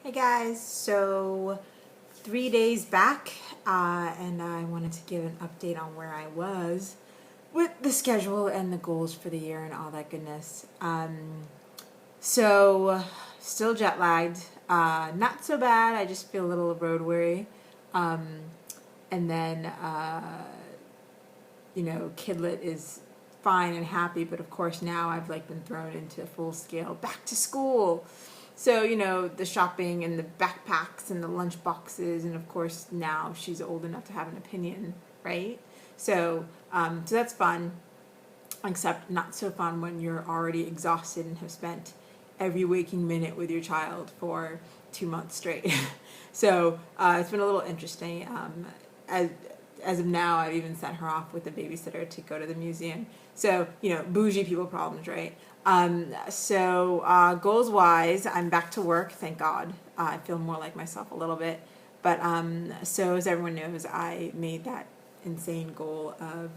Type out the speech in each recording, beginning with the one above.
Hey guys, so 3 days back, and I wanted to give an update on where I was with the schedule and the goals for the year and all that goodness. So still jet lagged, not so bad. I just feel a little road weary, and then Kidlet is fine and happy, but of course now I've been thrown into full scale back to school. So, the shopping and the backpacks and the lunch boxes, and of course now she's old enough to have an opinion, right? So that's fun, except not so fun when you're already exhausted and have spent every waking minute with your child for 2 months straight. So it's been a little interesting. As of now, I've even sent her off with a babysitter to go to the museum. So, bougie people problems, right? Goals wise, I'm back to work, thank God. I feel more like myself a little bit. But so as everyone knows, I made that insane goal of,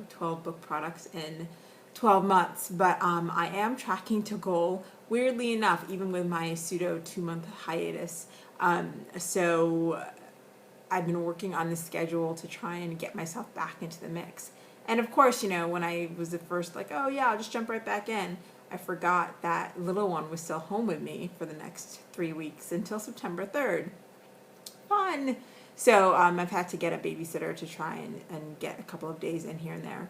12 book products in 12 months. But I am tracking to goal, weirdly enough, even with my pseudo 2 month hiatus. So I've been working on the schedule to try and get myself back into the mix. And of course, when I was at first oh yeah, I'll just jump right back in, I forgot that little one was still home with me for the next 3 weeks until September 3rd. Fun! So I've had to get a babysitter to try and get a couple of days in here and there.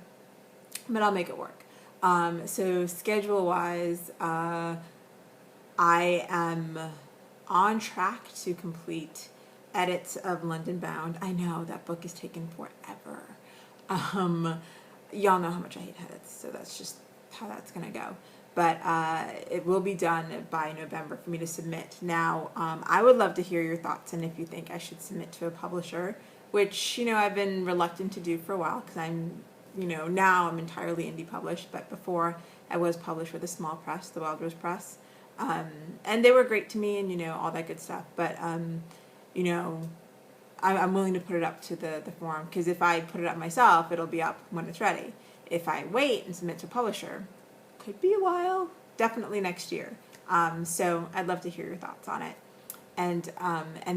But I'll make it work. So schedule-wise, I am on track to complete edits of London Bound. I know that book is taking forever. Y'all know how much I hate edits, so that's just how that's gonna go. But it will be done by November for me to submit. Now, I would love to hear your thoughts and if you think I should submit to a publisher, which I've been reluctant to do for a while because now I'm entirely indie published, but before I was published with a small press, the Wild Rose Press. And they were great to me and all that good stuff, but I'm willing to put it up to the forum, because if I put it up myself, it'll be up when it's ready. If I wait and submit to a publisher, could be a while, definitely next year. So I'd love to hear your thoughts on it. And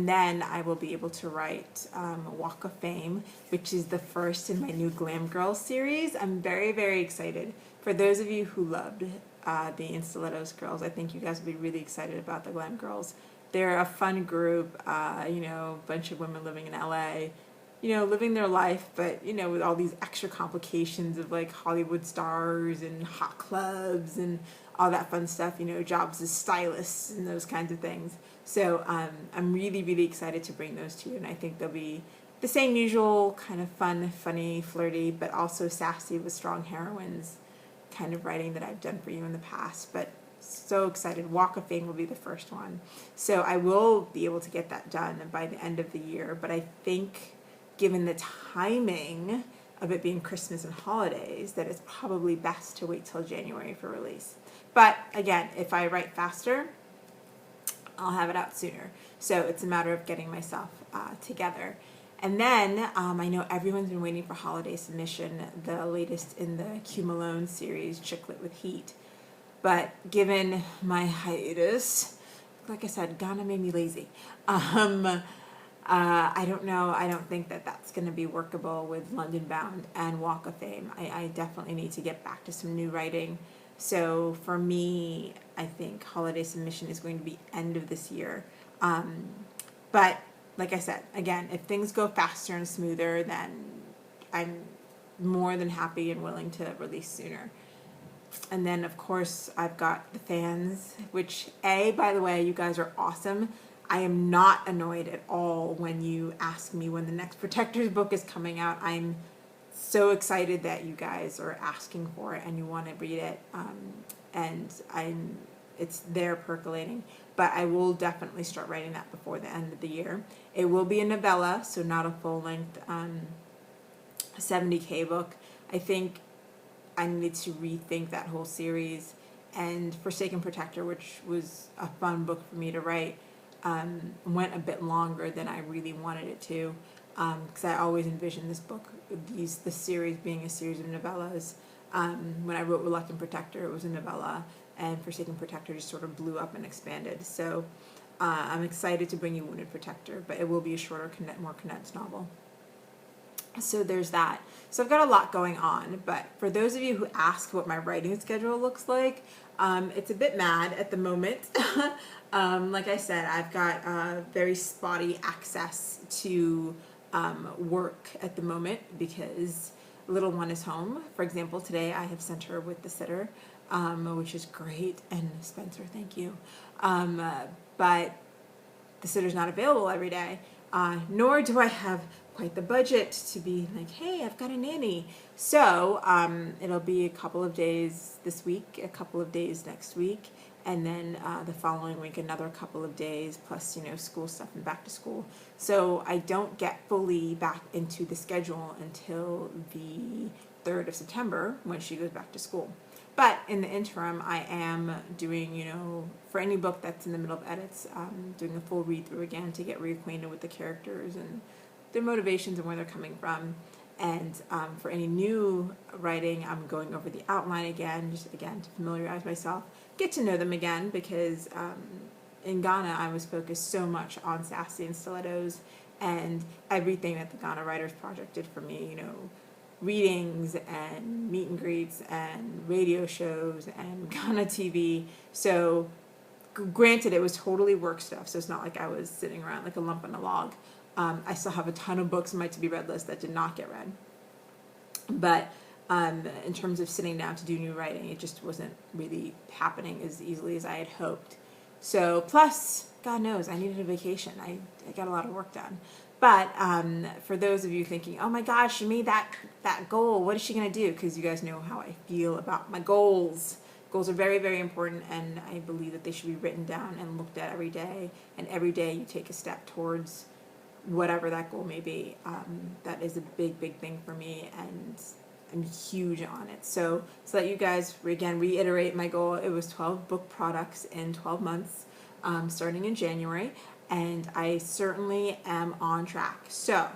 then I will be able to write Walk of Fame, which is the first in my new Glam Girls series. I'm very, very excited. For those of you who loved the Stilettos girls, I think you guys will be really excited about the Glam Girls. They're a fun group, a bunch of women living in LA, living their life, but, with all these extra complications of Hollywood stars and hot clubs and all that fun stuff, jobs as stylists and those kinds of things. So I'm really, really excited to bring those to you, and I think they'll be the same usual kind of fun, funny, flirty, but also sassy with strong heroines kind of writing that I've done for you in the past. But so excited. Walk of Fame will be the first one. So I will be able to get that done by the end of the year, but I think given the timing of it being Christmas and holidays, that it's probably best to wait till January for release. But again, if I write faster, I'll have it out sooner. So it's a matter of getting myself together. And then I know everyone's been waiting for holiday submission, the latest in the Q Malone series, Chicklet with Heat. But given my hiatus, like I said, Ghana made me lazy. I don't know. I don't think that that's going to be workable with London Bound and Walk of Fame. I definitely need to get back to some new writing. So for me, I think holiday submission is going to be end of this year. But like I said, again, if things go faster and smoother, then I'm more than happy and willing to release sooner. And then, of course, I've got the fans, which, by the way, you guys are awesome. I am not annoyed at all when you ask me when the next Protectors book is coming out. I'm so excited that you guys are asking for it and you want to read it. And it's there percolating. But I will definitely start writing that before the end of the year. It will be a novella, so not a full-length 70K book. I think I needed to rethink that whole series, and Forsaken Protector, which was a fun book for me to write, went a bit longer than I really wanted it to, because I always envisioned this book, this series being a series of novellas. When I wrote Reluctant Protector, it was a novella, and Forsaken Protector just sort of blew up and expanded. So I'm excited to bring you Wounded Protector, but it will be a shorter, more condensed novel. So there's that. So I've got a lot going on, but for those of you who ask what my writing schedule looks like, it's a bit mad at the moment. Like I said, I've got very spotty access to work at the moment because little one is home. For example, today I have sent her with the sitter, which is great. And Spencer, thank you. But the sitter's not available every day, nor do I have quite the budget to be like, hey, I've got a nanny. So it'll be a couple of days this week, a couple of days next week, and then the following week another couple of days, plus school stuff and back to school. So I don't get fully back into the schedule until the 3rd of September when she goes back to school. But in the interim, I am doing, for any book that's in the middle of edits, doing a full read through again to get reacquainted with the characters and their motivations and where they're coming from. And for any new writing, I'm going over the outline again, just again to familiarize myself, get to know them again, because in Ghana I was focused so much on Sassy and Stilettos and everything that the Ghana Writers Project did for me, readings and meet and greets and radio shows and Ghana TV. So granted, it was totally work stuff, so it's not like I was sitting around like a lump on a log. I still have a ton of books on my to-be read list that did not get read. But in terms of sitting down to do new writing, it just wasn't really happening as easily as I had hoped. So plus, God knows, I needed a vacation. I got a lot of work done. But for those of you thinking, oh my gosh, she made that goal, what is she going to do? Because you guys know how I feel about my goals. Goals are very, very important, and I believe that they should be written down and looked at every day. And every day you take a step towards whatever that goal may be. That is a big, big thing for me, and I'm huge on it. So that you guys, again, reiterate my goal, it was 12 book products in 12 months, starting in January, and I certainly am on track. So,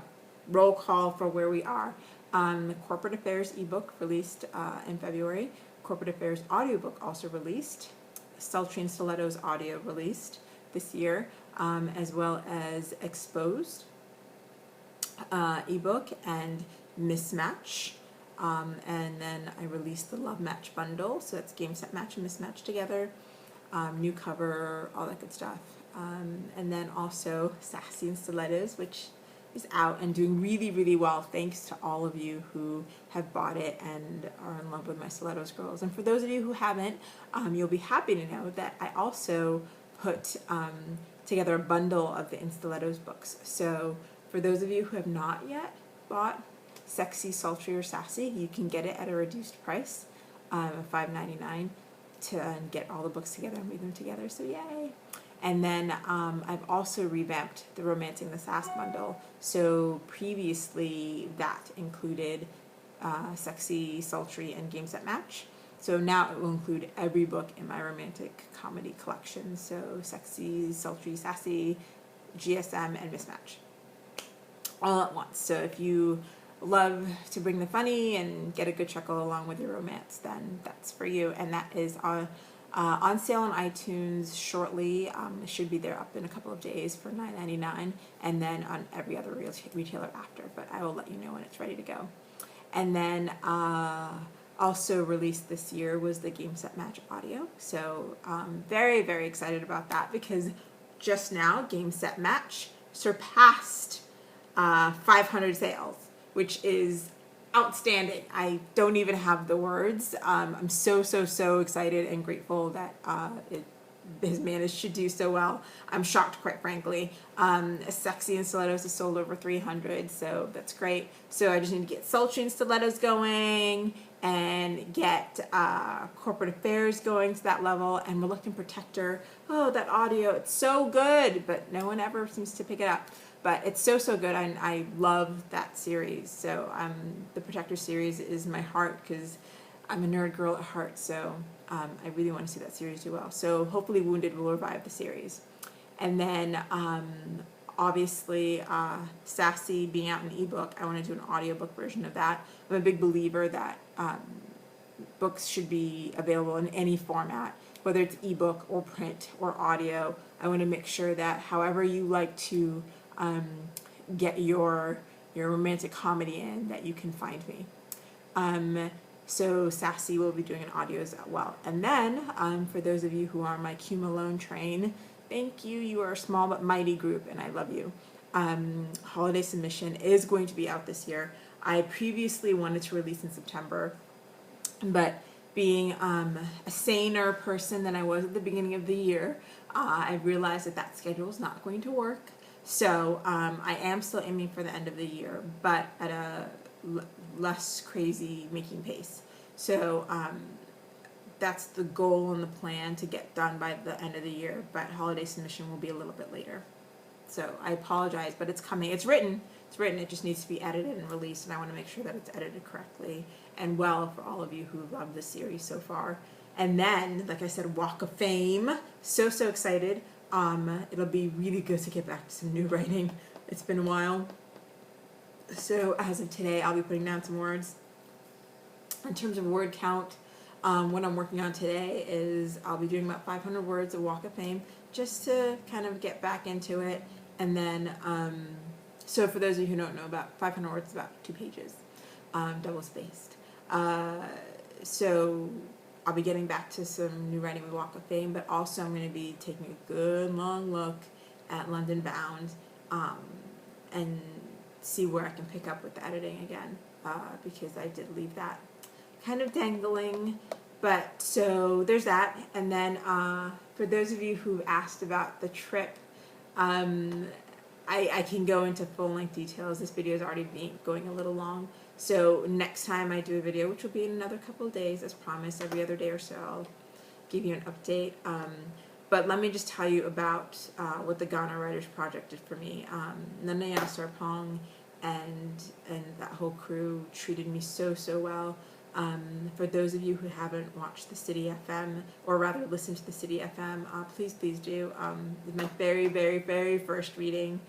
roll call for where we are. The Corporate Affairs ebook released in February, Corporate Affairs audiobook also released, Sultry and Stilettos audio released this year, as well as Exposed ebook and Mismatch. And then I released the Love Match bundle, so that's Game Set Match and Mismatch together, new cover, all that good stuff. And then also Sassy and Stilettos, which is out and doing really, really well, thanks to all of you who have bought it and are in love with my Stilettos girls. And for those of you who haven't, you'll be happy to know that I also put together a bundle of the In Stilettos books. So for those of you who have not yet bought Sexy, Sultry, or Sassy, you can get it at a reduced price of $5.99 to get all the books together and read them together, so yay. And then I've also revamped the Romancing the Sass bundle. So previously that included Sexy, Sultry, and Game Set Match. So now it will include every book in my romantic comedy collection. So Sexy, Sultry, Sassy, GSM, and Mismatch, all at once. So if you love to bring the funny and get a good chuckle along with your romance, then that's for you. And that is on sale on iTunes shortly. It should be there up in a couple of days for $9.99, and then on every other retailer after. But I will let you know when it's ready to go. And then also released this year was the Game Set Match audio. So very, very excited about that, because just now Game Set Match surpassed 500 sales, which is outstanding. I don't even have the words. I'm so excited and grateful that it has managed to do so well. I'm shocked, quite frankly. Sexy and Stilettos has sold over 300, so that's great. So I just need to get Sultry and Stilettos going and get Corporate Affairs going to that level, and Reluctant Protector. Oh, that audio, it's so good, but no one ever seems to pick it up. But it's so good, and I love that series. So the Protector series is my heart, because I'm a nerd girl at heart, so I really want to see that series do well. So hopefully Wounded will revive the series. And then obviously Sassy being out in ebook, I want to do an audiobook version of that. I'm a big believer that books should be available in any format. whether it's ebook or print or audio. I want to make sure that however you like to get your romantic comedy in, that you can find me. So Sassy will be doing an audio as well. And then for those of you who are my Q Malone train, thank you. You are a small but mighty group, and I love you. Holiday Submission is going to be out this year. I previously wanted to release in September, but being a saner person than I was at the beginning of the year, I realized that schedule is not going to work. So I am still aiming for the end of the year, but at a less crazy making pace. So that's the goal and the plan, to get done by the end of the year, but Holiday Submission will be a little bit later. So I apologize, but it's coming. It's written. It just needs to be edited and released, and I want to make sure that it's edited correctly and well for all of you who love this series so far. And then, like I said, Walk of Fame. So excited. It'll be really good to get back to some new writing. It's been a while. So as of today, I'll be putting down some words. In terms of word count, what I'm working on today is I'll be doing about 500 words of Walk of Fame, just to kind of get back into it. And then, so for those of you who don't know, about 500 words is about 2 pages, double spaced. So I'll be getting back to some new writing with Walk of Fame, but also I'm going to be taking a good long look at London Bound, and see where I can pick up with the editing again, because I did leave that kind of dangling. But so there's that. And then for those of you who asked about the trip, I can go into full-length details. This video is already going a little long. So next time I do a video, which will be in another couple of days, as promised, every other day or so, I'll give you an update. But let me just tell you about what the Ghana Writers Project did for me. Nanaya Sarpong and that whole crew treated me so well. For those of you who haven't watched the City FM, or rather listened to the City FM, please do. It's my very first reading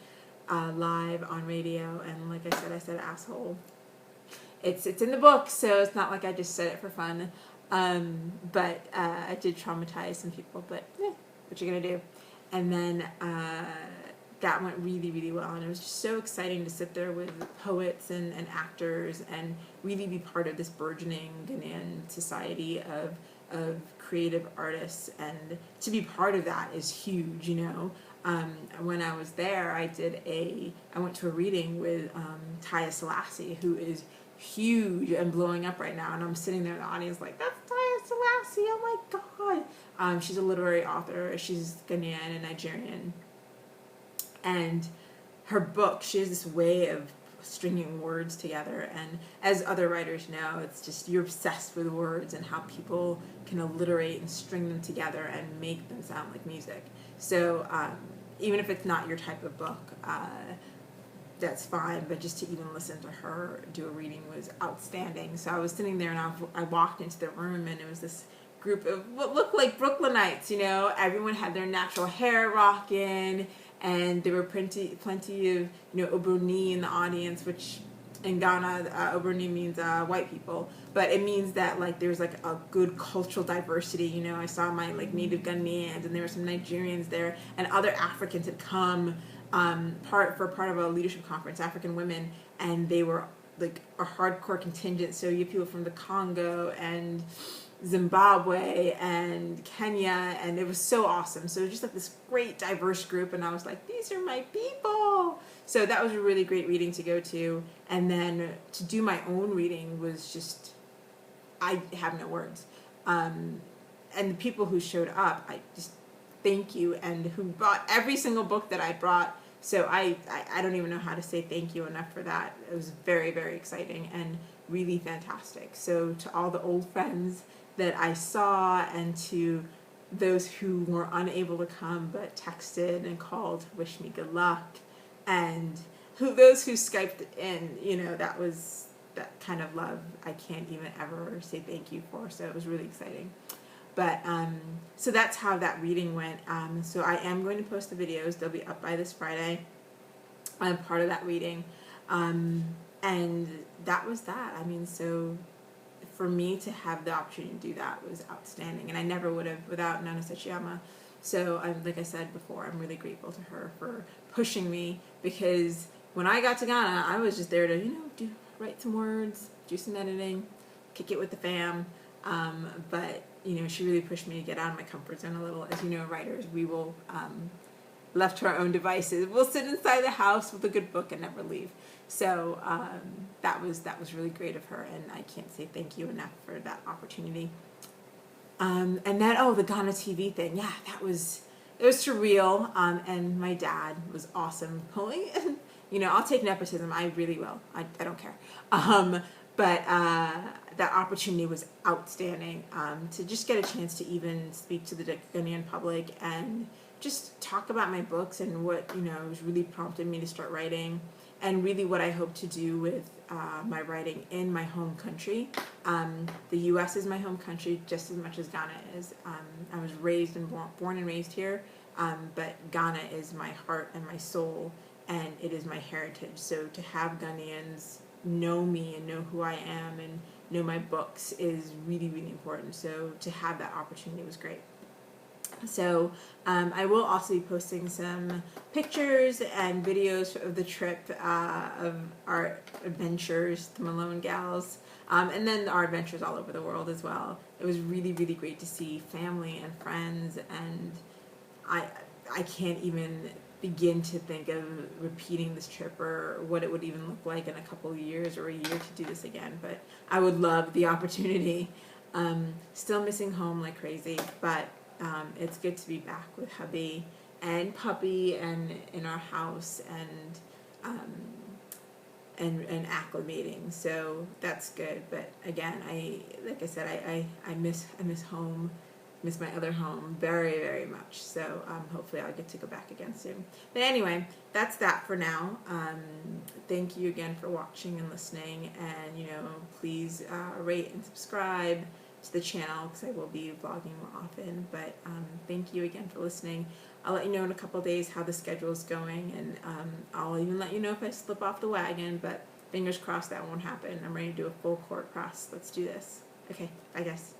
live on radio, and like I said asshole. It's in the book, so it's not like I just said it for fun. But I did traumatize some people, but what you gonna do? And then that went really well, and it was just so exciting to sit there with poets and actors and really be part of this burgeoning Ghanaian society of creative artists, and to be part of that is huge, you know. When I was there, I went to a reading with Taya Selassie, who is huge and blowing up right now, and I'm sitting there in the audience like, that's Taya Selassie, oh my god. She's a literary author. She's Ghanaian and Nigerian, and her book, she has this way of stringing words together, and as other writers know, it's just, you're obsessed with words and how people can alliterate and string them together and make them sound like music. So even if it's not your type of book, that's fine, but just to even listen to her do a reading was outstanding. So I was sitting there, and I walked into the room, and it was this group of what looked like Brooklynites, you know. Everyone had their natural hair rocking, and there were plenty of, you know, Obroni in the audience, which in Ghana, Obroni means white people, but it means that like there's like a good cultural diversity, you know. I saw my like native Ghanaians, and there were some Nigerians there, and other Africans had come part of a leadership conference, African women, and they were like a hardcore contingent. So you have people from the Congo and Zimbabwe and Kenya, and it was so awesome. So it was just like this great diverse group, and I was like, these are my people. So that was a really great reading to go to, and then to do my own reading was just, I have no words. And the people who showed up, I just thank you, and who bought every single book that I brought. So I don't even know how to say thank you enough for that. It was very exciting and really fantastic. So to all the old friends that I saw, and to those who were unable to come but texted and called to wish me good luck, and those who Skyped in, you know, that was that kind of love I can't even ever say thank you for. So it was really exciting. But so that's how that reading went. So I am going to post the videos. They'll be up by this Friday. I'm part of that reading. And that was that. I mean, so for me to have the opportunity to do that was outstanding, and I never would have without Nana Sechiyama. So I'm, like I said before, I'm really grateful to her for pushing me, because when I got to Ghana, I was just there to, write some words, do some editing, kick it with the fam. But, she really pushed me to get out of my comfort zone a little. As you know, writers, we will, left to our own devices, we'll sit inside the house with a good book and never leave. So that was really great of her, and I can't say thank you enough for that opportunity. And then, the Ghana TV thing, yeah, it was surreal, and my dad was awesome pulling, I'll take nepotism, I really will, I don't care, but that opportunity was outstanding, to just get a chance to even speak to the Ghanaian public and just talk about my books and what, was really prompted me to start writing, and really what I hope to do with my writing in my home country. The U.S. is my home country just as much as Ghana is. I was raised and born and raised here, but Ghana is my heart and my soul, and it is my heritage. So to have Ghanaians know me and know who I am and know my books is really, really important. So to have that opportunity was great. So I will also be posting some pictures and videos of the trip, of our adventures, the Malone gals, and then our adventures all over the world as well. It was really, really great to see family and friends, and I can't even begin to think of repeating this trip or what it would even look like in a couple of years or a year to do this again, but I would love the opportunity. Still missing home like crazy, but it's good to be back with hubby and puppy and in our house and acclimating. So that's good. But again, like I said, I miss home, miss my other home very, very much. So hopefully I'll get to go back again soon. But anyway, that's that for now. Thank you again for watching and listening, and please rate and subscribe to the channel, because I will be vlogging more often. But thank you again for listening. I'll let you know in a couple of days how the schedule is going, and I'll even let you know if I slip off the wagon, but fingers crossed that won't happen. I'm ready to do a full court press. Let's do this. Okay, bye guys.